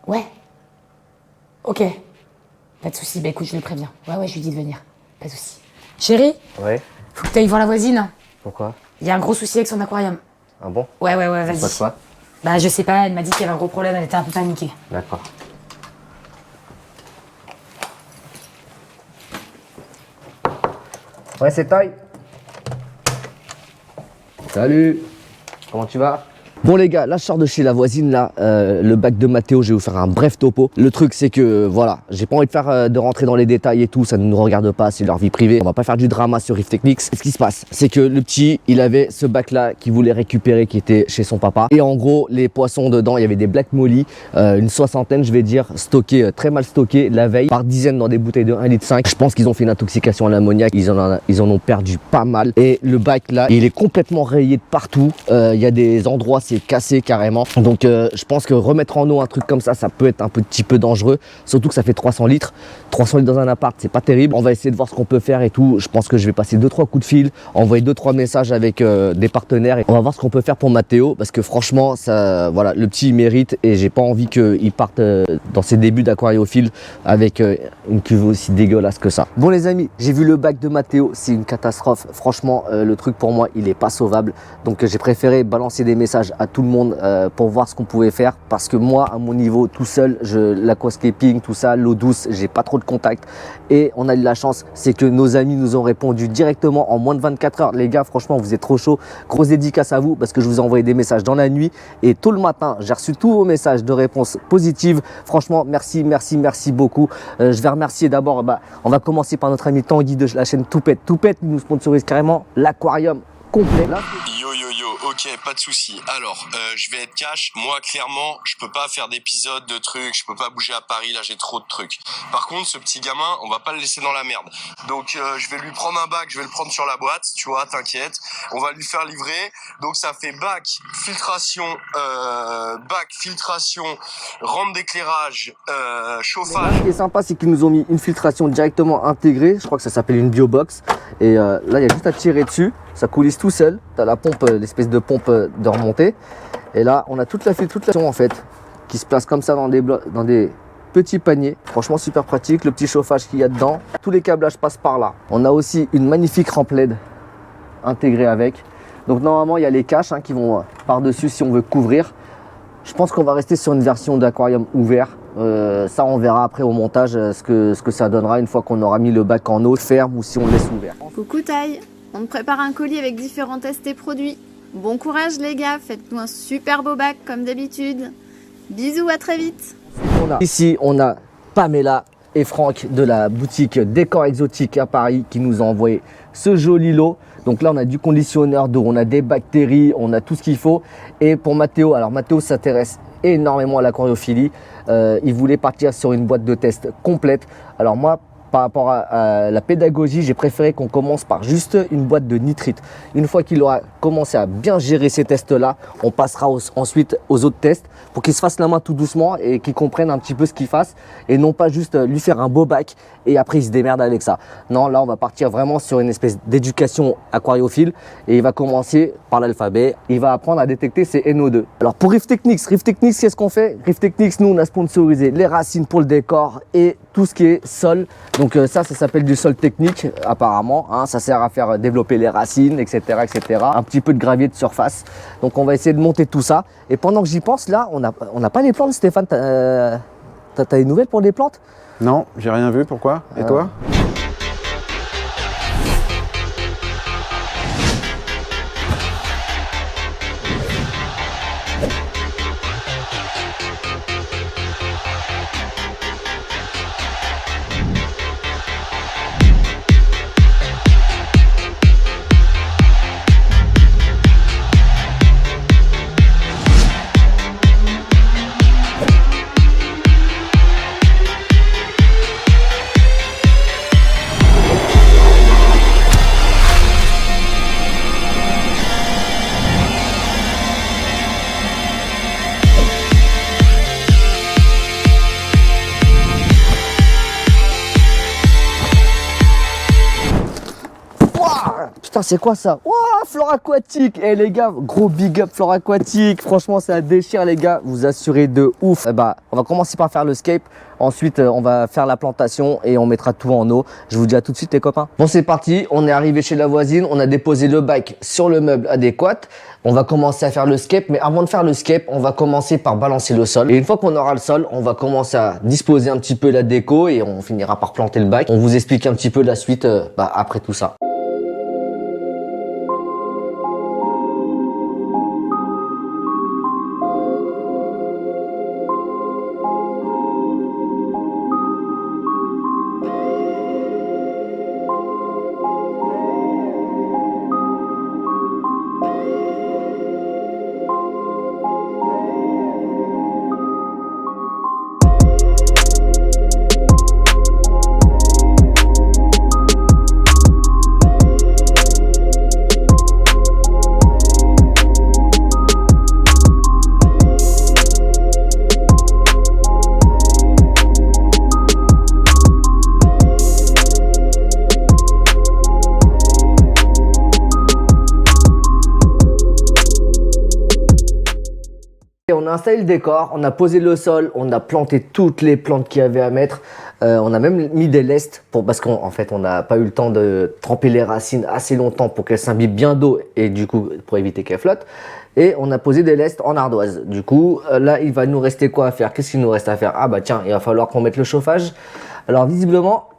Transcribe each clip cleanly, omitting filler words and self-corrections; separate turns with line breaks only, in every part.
Ouais. Ok. Pas de soucis, bah écoute, je le préviens. Ouais, je lui dis de venir. Pas de soucis. Chérie,
Ouais.
faut que t'ailles voir la voisine.
Pourquoi?
Il y a un gros souci avec son aquarium.
Ah bon?
Ouais, vas-y.
Pas de quoi?
Bah je sais pas, elle m'a dit qu'il y avait un gros problème, elle était un peu paniquée.
D'accord. Ouais, c'est Taille. Salut. Comment tu vas? Bon les gars, là je sors de chez la voisine là, le bac de Mathéo, je vais vous faire un bref topo. Le truc c'est que voilà, j'ai pas envie de faire de rentrer dans les détails et tout, ça ne nous regarde pas, c'est leur vie privée. On va pas faire du drama sur Rift Techniques. Ce qui se passe, c'est que le petit, il avait ce bac là qu'il voulait récupérer qui était chez son papa. Et en gros, les poissons dedans, il y avait des Black Molly, une soixantaine je vais dire, stockés, très mal stockés la veille, par dizaines dans des bouteilles de 1,5 litre. Je pense qu'ils ont fait une intoxication à l'ammoniac, ils en ont perdu pas mal. Et le bac là, il est complètement rayé de partout. Il y a des endroits, c'est cassé carrément. Donc je pense que remettre en eau un truc comme ça peut être un petit peu dangereux. Surtout que ça fait 300 litres. 300 litres dans un appart, c'est pas terrible. On va essayer de voir ce qu'on peut faire et tout. Je pense que je vais passer 2-3 coups de fil, envoyer 2-3 messages avec des partenaires. Et on va voir ce qu'on peut faire pour Mathéo. Parce que franchement, ça, voilà, le petit il mérite. Et j'ai pas envie qu'il parte dans ses débuts d'aquariophile avec une cuve aussi dégueulasse que ça. Bon les amis, j'ai vu le bac de Mathéo. C'est une catastrophe. Franchement, le truc pour moi, il est pas sauvable. Donc j'ai préféré balancer des messages à tout le monde pour voir ce qu'on pouvait faire, parce que moi à mon niveau tout seul, l'aquascaping, tout ça, l'eau douce, j'ai pas trop de contact. Et on a eu de la chance, c'est que nos amis nous ont répondu directement en moins de 24 heures. Les gars, franchement vous êtes trop chaud. Grosse dédicace à vous, parce que je vous ai envoyé des messages dans la nuit et tôt le matin j'ai reçu tous vos messages de réponses positives. Franchement merci beaucoup. Je vais remercier d'abord, on va commencer par notre ami Tanguy de la chaîne Toupette. Toupette nous sponsorise carrément l'aquarium complet là.
Ok, pas de souci. Alors, je vais être cash. Moi, clairement, je peux pas faire d'épisodes, de trucs. Je peux pas bouger à Paris. Là, j'ai trop de trucs. Par contre, ce petit gamin, on va pas le laisser dans la merde. Donc, je vais lui prendre un bac. Je vais le prendre sur la boîte. Tu vois, t'inquiète. On va lui faire livrer. Donc, ça fait bac, filtration, rampe d'éclairage, chauffage.
Ce qui est sympa, c'est qu'ils nous ont mis une filtration directement intégrée. Je crois que ça s'appelle une biobox. Et là, il y a juste à tirer dessus. Ça coulisse tout seul. Tu as la pompe, l'espèce de pompe de remontée. Et là, on a toute la filtration en fait, qui se place comme ça dans des petits paniers. Franchement, super pratique. Le petit chauffage qu'il y a dedans. Tous les câblages passent par là. On a aussi une magnifique rampe LED intégrée avec. Donc normalement, il y a les caches qui vont par-dessus si on veut couvrir. Je pense qu'on va rester sur une version d'aquarium ouvert. Ça, on verra après au montage ce que ça donnera une fois qu'on aura mis le bac en eau ferme ou si on le laisse ouvert.
Coucou Taille, on te prépare un colis avec différents tests et produits. Bon courage les gars, faites-nous un super beau bac comme d'habitude. Bisous, à très vite.
Ici, on a Pamela et Franck de la boutique Décor Exotique à Paris qui nous ont envoyé ce joli lot. Donc là, on a du conditionneur d'eau, on a des bactéries, on a tout ce qu'il faut. Et pour Mathéo, alors Mathéo s'intéresse énormément à l'aquariophilie. Il voulait partir sur une boîte de test complète. Alors moi, par rapport à la pédagogie, j'ai préféré qu'on commence par juste une boîte de nitrite. Une fois qu'il aura commencé à bien gérer ces tests-là, on passera ensuite aux autres tests pour qu'il se fasse la main tout doucement et qu'il comprenne un petit peu ce qu'il fasse et non pas juste lui faire un beau bac et après il se démerde avec ça. Non, là on va partir vraiment sur une espèce d'éducation aquariophile et il va commencer par l'alphabet. Il va apprendre à détecter ses NO2. Alors pour Rift Techniques, qu'est-ce qu'on fait? Rift Techniques, nous on a sponsorisé les racines pour le décor et tout ce qui est sol. Donc ça s'appelle du sol technique apparemment, ça sert à faire développer les racines, etc., etc. Un petit peu de gravier de surface. Donc on va essayer de monter tout ça. Et pendant que j'y pense, là, on n'a pas les plantes, Stéphane. T'as des nouvelles pour les plantes?
Non, j'ai rien vu, pourquoi? Et toi?
Putain, c'est quoi ça? Ouah, Flore Aquatique. Eh les gars, gros big up Flore Aquatique. Franchement, ça déchire les gars. Vous assurez de ouf. On va commencer par faire le scape. Ensuite, on va faire la plantation et on mettra tout en eau. Je vous dis à tout de suite les copains. Bon, c'est parti. On est arrivé chez la voisine. On a déposé le bike sur le meuble adéquat. On va commencer à faire le scape. Mais avant de faire le scape, on va commencer par balancer le sol. Et une fois qu'on aura le sol, on va commencer à disposer un petit peu la déco et on finira par planter le bike. On vous explique un petit peu la suite après tout ça. On a installé le décor, on a posé le sol, on a planté toutes les plantes qu'il y avait à mettre. On a même mis des lestes parce qu'en fait on n'a pas eu le temps de tremper les racines assez longtemps pour qu'elles s'imbibent bien d'eau et du coup pour éviter qu'elles flottent. Et on a posé des lestes en ardoise. Du coup là il va nous rester quoi à faire? Qu'est-ce qu'il nous reste à faire? Ah bah tiens, il va falloir qu'on mette le chauffage. Alors visiblement,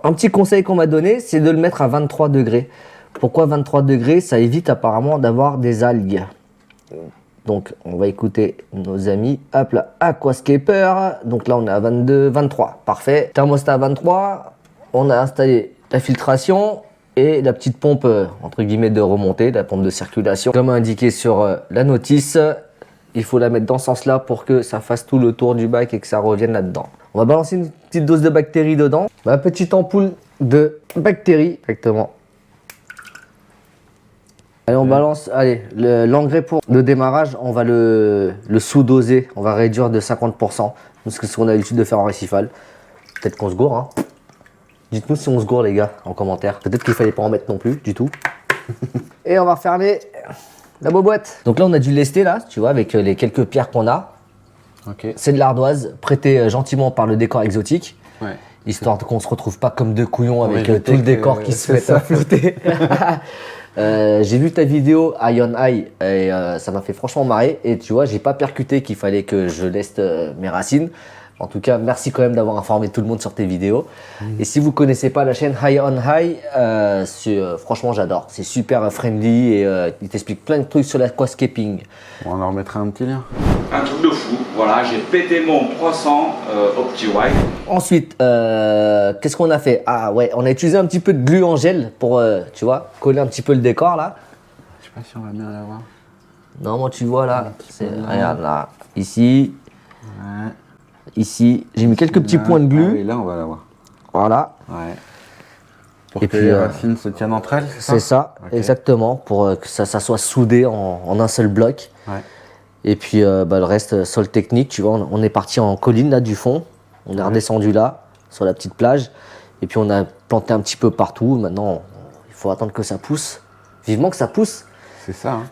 un petit conseil qu'on m'a donné, c'est de le mettre à 23 degrés. Pourquoi 23 degrés? Ça évite apparemment d'avoir des algues. Donc, on va écouter nos amis. Hop là, Aquascaper. Donc là, on est à 22, 23. Parfait. Thermostat à 23. On a installé la filtration et la petite pompe, entre guillemets, de remontée, la pompe de circulation. Comme indiqué sur la notice, il faut la mettre dans ce sens-là pour que ça fasse tout le tour du bac et que ça revienne là-dedans. On va balancer une petite dose de bactéries dedans. Ma petite ampoule de bactéries, exactement. Allez, on balance, allez, l'engrais pour le démarrage, on va le sous-doser, on va réduire de 50%, parce que c'est ce qu'on a l'habitude de faire en récifal. Peut-être qu'on se gourre, hein. Dites-nous si on se gourre les gars, en commentaire. Peut-être qu'il fallait pas en mettre non plus, du tout. Et on va refermer la boîte. Donc là, on a dû lester là, tu vois, avec les quelques pierres qu'on a.
Ok.
C'est de l'ardoise, prêtée gentiment par le décor exotique.
Ouais.
Histoire qu'on se retrouve pas comme deux couillons avec
éviter
tout le décor qui se met à flotter. J'ai vu ta vidéo Ion High et ça m'a fait franchement marrer. Et tu vois, j'ai pas percuté qu'il fallait que je leste mes racines. En tout cas, merci quand même d'avoir informé tout le monde sur tes vidéos. Et si vous connaissez pas la chaîne High on High, franchement j'adore. C'est super friendly et il t'explique plein de trucs sur l'aquascaping.
On en remettra un petit lien.
Un truc de fou, voilà, j'ai pété mon 300 OptiWide.
Ensuite, qu'est-ce qu'on a fait? Ah ouais, on a utilisé un petit peu de glu en gel pour, tu vois, coller un petit peu le décor là.
Je sais pas si on va bien l'avoir.
Non, moi tu vois là, regarde là, ici,
Ouais.
ici, j'ai mis quelques petits points de
Ah
glu.
oui, là on va l'avoir.
Voilà.
Ouais. Pour
Et
que
puis,
les racines se tiennent entre elles,
C'est ça,
Ok.
exactement, pour que ça soit soudé en un seul bloc.
Ouais.
Et puis le reste, sol technique, tu vois, on est parti en colline là du fond. On est redescendu là, sur la petite plage. Et puis on a planté un petit peu partout. Maintenant, il faut attendre que ça pousse. Vivement que ça pousse.
C'est ça. Hein.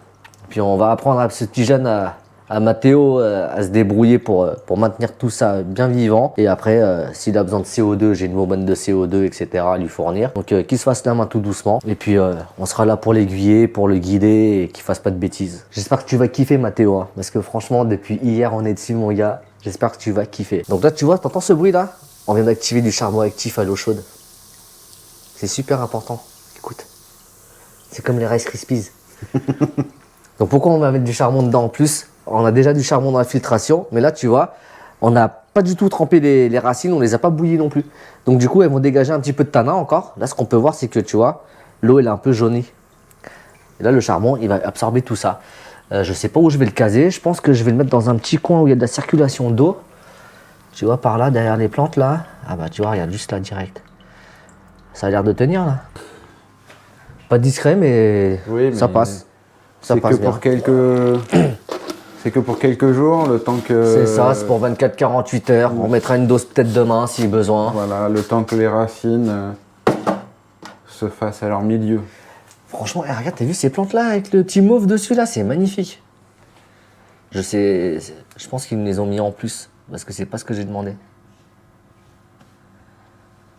Puis on va apprendre à ce petit jeune, à Mathéo, à se débrouiller pour maintenir tout ça bien vivant. Et après, s'il a besoin de CO2, j'ai une bonne de CO2, etc. à lui fournir. Donc qu'il se fasse la main tout doucement. Et puis on sera là pour l'aiguiller, pour le guider et qu'il fasse pas de bêtises. J'espère que tu vas kiffer Mathéo, hein, parce que franchement, depuis hier, on est dessus mon gars. J'espère que tu vas kiffer. Donc là, tu vois, t'entends ce bruit là? On vient d'activer du charbon actif à l'eau chaude. C'est super important. Écoute, c'est comme les Rice Krispies. Donc pourquoi on va mettre du charbon dedans en plus? On a déjà du charbon dans la filtration, mais là tu vois, on n'a pas du tout trempé les racines, on les a pas bouillies non plus. Donc du coup elles vont dégager un petit peu de tanin encore. Là ce qu'on peut voir c'est que tu vois, l'eau elle est un peu jaunie. Et là le charbon il va absorber tout ça. Je sais pas où je vais le caser, je pense que je vais le mettre dans un petit coin où il y a de la circulation d'eau. Tu vois par là, derrière les plantes là. Ah bah tu vois, regarde juste là direct. Ça a l'air de tenir là. Pas discret mais,
Oui, mais
ça passe. Ça
C'est
passe
que pour quelques... C'est que pour quelques jours, le temps que...
C'est ça, c'est pour 24-48 heures. On mettra une dose peut-être demain si besoin.
Voilà, le temps que les racines se fassent à leur milieu.
Franchement, regarde, t'as vu ces plantes-là avec le petit mauve dessus là, c'est magnifique. Je pense qu'ils me les ont mis en plus, parce que c'est pas ce que j'ai demandé.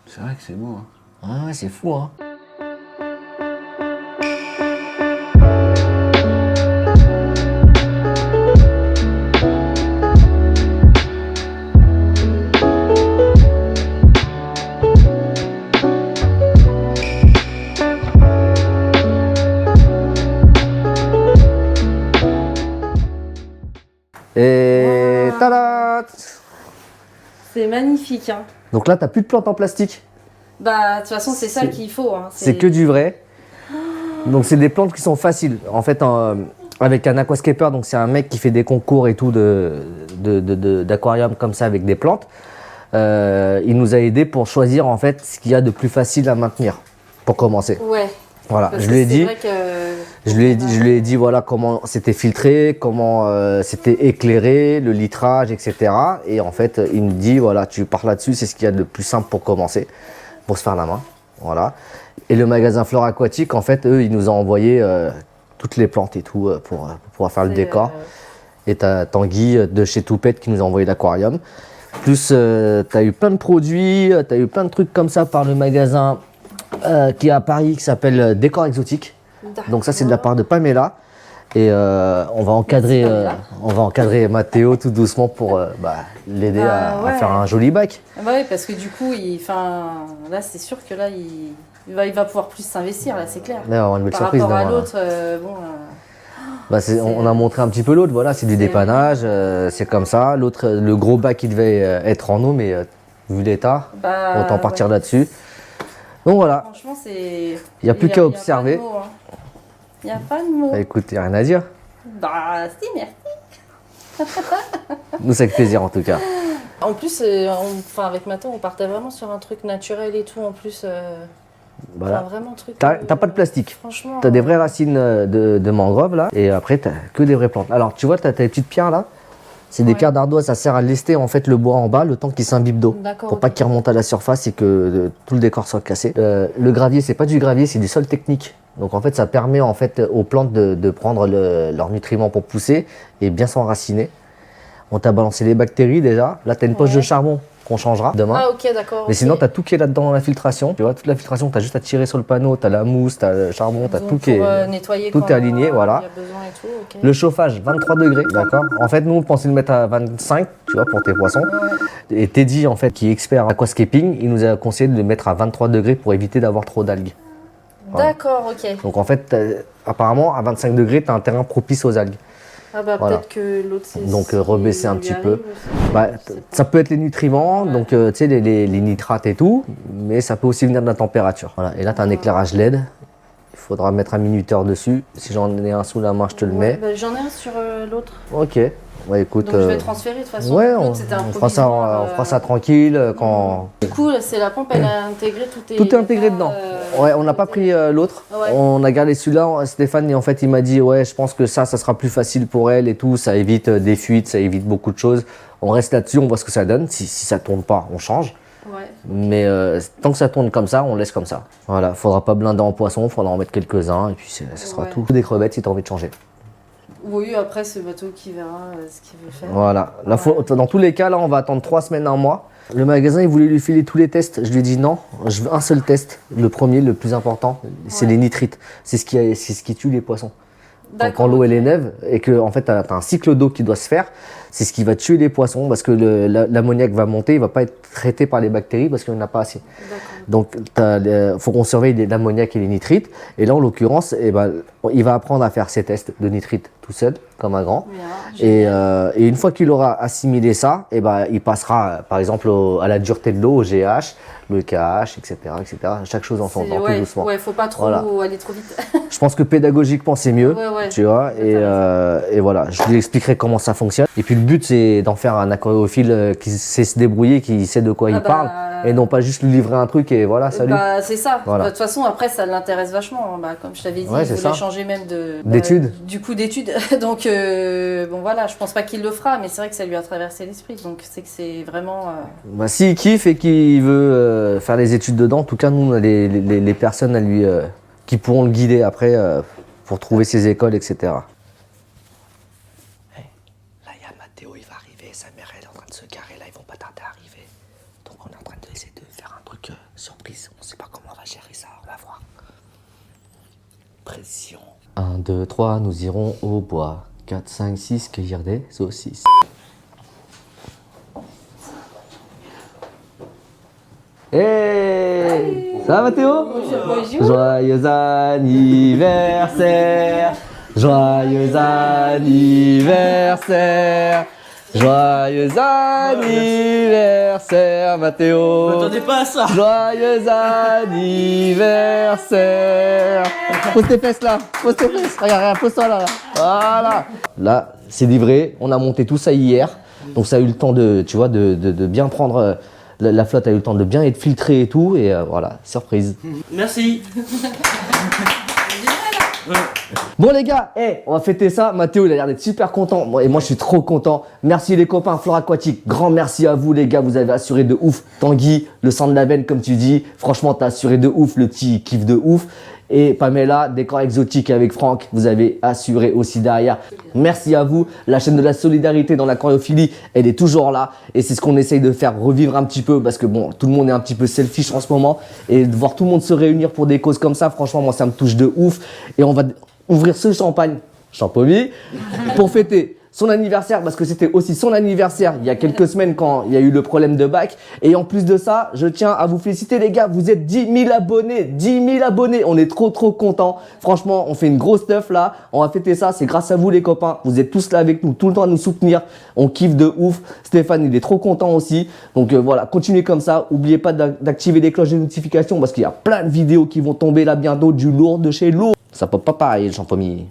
C'est vrai que c'est beau. Hein.
Ah ouais, c'est fou, hein. Et tada!
C'est magnifique. Hein.
Donc là, t'as plus de plantes en plastique.
Bah, de toute façon, c'est ça qu'il faut. Hein.
C'est que du vrai. Donc c'est des plantes qui sont faciles. En fait, avec un aquascaper, donc c'est un mec qui fait des concours et tout d'aquarium comme ça avec des plantes. Il nous a aidé pour choisir en fait ce qu'il y a de plus facile à maintenir pour commencer.
Ouais.
Voilà,
Parce
je
que
lui ai dit.
vrai que...
Je lui ai dit voilà comment c'était filtré, comment c'était éclairé, le litrage, etc. Et en fait, il me dit voilà, tu pars là-dessus, c'est ce qu'il y a de plus simple pour commencer, pour se faire la main. Voilà. Et le magasin Flore Aquatique, en fait, eux, ils nous ont envoyé toutes les plantes et tout pour pouvoir faire le décor. Et t'as Tanguy de chez Toupette qui nous a envoyé l'aquarium. Plus, t'as eu plein de produits, t'as eu plein de trucs comme ça par le magasin qui est à Paris, qui s'appelle Décor Exotique. Donc ça, c'est de la part de Pamela. Et on va encadrer Mathéo tout doucement pour l'aider à faire un joli bac.
Bah oui, parce que du coup, là, c'est sûr que là, il va pouvoir plus s'investir, là, c'est clair.
Là, on a une belle
Par
surprise.
rapport à l'autre,
on a montré un petit peu l'autre, voilà, c'est du dépannage, c'est comme ça. L'autre, le gros bac, il devait être en eau, mais vu l'état, autant partir là-dessus. Donc voilà.
Franchement, c'est...
Il n'y a plus qu'à observer.
Il n'y a pas de mots.
Bah, écoute, il n'y a rien à dire.
Bah, si, merci.
Nous, c'est avec plaisir en tout cas.
En plus, avec Mathéo, on partait vraiment sur un truc naturel et tout. En plus,
voilà.
Vraiment un truc.
T'as pas de plastique.
Franchement.
T'as des vraies racines de mangrove là. Et après, t'as que des vraies plantes. Alors, tu vois, t'as tes petites pierres là. C'est des pierres d'ardoise, ça sert à lester en fait le bois en bas le temps qu'il s'imbibe d'eau. Pour pas qu'il remonte à la surface et que tout le décor soit cassé. Le gravier, c'est pas du gravier, c'est du sol technique. Donc en fait, ça permet en fait aux plantes de prendre leurs nutriments pour pousser et bien s'enraciner. On t'a balancé les bactéries déjà. Là, t'as une poche de charbon qu'on changera demain.
Ah ok, d'accord.
Mais sinon, t'as tout qui est là-dedans dans la filtration. Tu vois, toute la filtration, t'as juste à tirer sur le panneau. T'as la mousse, t'as le charbon, t'as tout qui est
nettoyer
tout est aligné, voilà.
Il y a besoin et tout, okay.
Le chauffage, 23 degrés, d'accord. En fait, nous, on pensait le mettre à 25, tu vois, pour tes poissons. Et Teddy, en fait, qui est expert en aquascaping, il nous a conseillé de le mettre à 23 degrés pour éviter d'avoir trop d'algues. Voilà.
D'accord, ok.
Donc en fait, apparemment, à 25 degrés, t'as un terrain propice aux algues.
Ah bah
voilà.
Peut-être que l'autre c'est...
Donc rebaisser un petit peu. Ça peut être les nutriments, donc tu sais les nitrates et tout, mais ça peut aussi venir de la température. Voilà. Et là tu as un éclairage LED, il faudra mettre un minuteur dessus. Si j'en ai un sous la main, je te le mets.
Bah, j'en ai un sur l'autre.
Ok. Ouais, écoute,
donc je vais transférer de toute façon.
Ouais, on fera ça tranquille quand.
Du coup, c'est la pompe, elle a intégré
tout est intégré dedans. Ouais, on n'a pas pris l'autre. Ouais. On a gardé celui-là. Stéphane, en fait, il m'a dit ouais, je pense que ça sera plus facile pour elle et tout. Ça évite des fuites, ça évite beaucoup de choses. On reste là-dessus, on voit ce que ça donne. Si ça tourne pas, on change. Ouais. Mais tant que ça tourne comme ça, on laisse comme ça. Voilà, faudra pas blinder en poisson, faudra en mettre quelques-uns et puis ce sera tout. Des crevettes si tu as envie de changer.
Oui, après c'est Mathéo qui verra ce qu'il veut faire.
Voilà. Là, dans tous les cas, là, on va attendre 3 semaines, 1 mois. Le magasin, il voulait lui filer tous les tests. Je lui ai dit non, je veux un seul test. Le premier, le plus important, c'est les nitrites. C'est ce qui tue les poissons. Donc, quand l'eau elle est neuve et que en fait, tu as un cycle d'eau qui doit se faire, c'est ce qui va tuer les poissons parce que l'ammoniac va monter, il va pas être traité par les bactéries parce qu'il n'y en a pas assez. Donc faut qu'on surveille l'ammoniac et les nitrites. Et là, en l'occurrence, il va apprendre à faire ses tests de nitrites tout seul, comme un grand. Et une fois qu'il aura assimilé ça, il passera par exemple à la dureté de l'eau, au GH, le KH, etc., etc. Chaque chose en son temps, tout doucement.
Ouais, faut pas trop aller trop vite.
Je pense que pédagogiquement c'est mieux, tu vois. Et voilà, je lui expliquerai comment ça fonctionne. Et puis le but c'est d'en faire un aquariophile qui sait se débrouiller, qui sait de quoi il parle, et non pas juste lui livrer un truc et voilà, salut.
C'est ça. Voilà. De toute façon, après ça l'intéresse vachement. Comme je t'avais dit, il voulait changer même
d'études.
Du coup d'études. Donc bon voilà, je pense pas qu'il le fera, mais c'est vrai que ça lui a traversé l'esprit. Donc c'est que c'est vraiment. S'il
kiffe et qu'il veut faire les études dedans, en tout cas nous on a les personnes à lui qui pourront le guider après pour trouver ses écoles, etc. Là, il y a Mathéo, il va arriver, sa mère elle est en train de se garer, là ils vont pas tarder à arriver. Donc on est en train d'essayer de faire un truc surprise, on sait pas comment on va gérer ça, on va voir. Pression. 1, 2, 3, nous irons au bois. 4, 5, 6, cueillir des saucisses. Hey, ça va Mathéo?
Bonjour.
Joyeux anniversaire, joyeux anniversaire, joyeux anniversaire Mathéo.
Je m'attendais pas à ça.
Joyeux anniversaire. Pose tes fesses là, pose tes fesses. Regarde, pose-toi là. Voilà. Là, c'est livré. On a monté tout ça hier. Donc ça a eu le temps de, tu vois, de bien prendre. La flotte a eu le temps de bien être filtrée et tout. Et voilà, surprise.
Merci.
Bon les gars, on va fêter ça. Mathéo, il a l'air d'être super content. Et moi, je suis trop content. Merci les copains Flore Aquatique. Grand merci à vous les gars. Vous avez assuré de ouf. Tanguy, le sang de la veine comme tu dis. Franchement, t'as assuré de ouf. Le petit kiffe de ouf. Et Pamela, décor exotique avec Franck. Vous avez assuré aussi derrière. Merci à vous. La chaîne de la solidarité dans l'aquariophilie, elle est toujours là. Et c'est ce qu'on essaye de faire revivre un petit peu. Parce que bon, tout le monde est un petit peu selfish en ce moment. Et de voir tout le monde se réunir pour des causes comme ça, franchement, moi, ça me touche de ouf. Et on va ouvrir ce champagne, Champomy, pour fêter son anniversaire, parce que c'était aussi son anniversaire il y a quelques semaines quand il y a eu le problème de bac. Et en plus de ça, je tiens à vous féliciter les gars, vous êtes 10 000 abonnés, 10 000 abonnés, on est trop contents. Franchement, on fait une grosse stuff là, on va fêter ça, c'est grâce à vous les copains, vous êtes tous là avec nous, tout le temps à nous soutenir, on kiffe de ouf. Stéphane, il est trop content aussi, donc voilà, continuez comme ça, n'oubliez pas d'activer les cloches de notification parce qu'il y a plein de vidéos qui vont tomber là bientôt, du lourd de chez lourd. Ça pop pas pareil, le Champomy.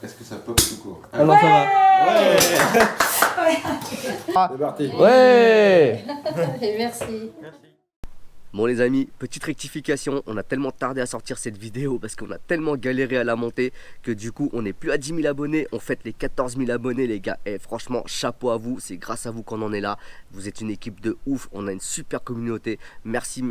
Est-ce que ça pop tout court?
Alors ça va.
C'est parti.
Ouais.
Merci.
Bon les amis, petite rectification, on a tellement tardé à sortir cette vidéo parce qu'on a tellement galéré à la monter que du coup on n'est plus à 10 000 abonnés, on fête les 14 000 abonnés les gars. Et franchement chapeau à vous, c'est grâce à vous qu'on en est là, vous êtes une équipe de ouf, on a une super communauté, merci.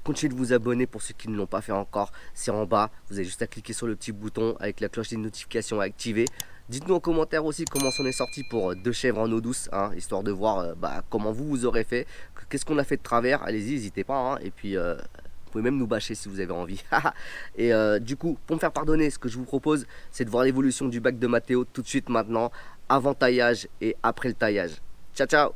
Continuez de vous abonner pour ceux qui ne l'ont pas fait encore, c'est en bas, vous avez juste à cliquer sur le petit bouton avec la cloche des notifications à activer. Dites-nous en commentaire aussi comment s'en est sorti pour 2 chèvres en eau douce, hein, histoire de voir comment vous aurez fait, qu'est-ce qu'on a fait de travers, allez-y, n'hésitez pas, hein, et puis vous pouvez même nous bâcher si vous avez envie. Et du coup, pour me faire pardonner, ce que je vous propose, c'est de voir l'évolution du bac de Mathéo tout de suite maintenant, avant taillage et après le taillage. Ciao ciao.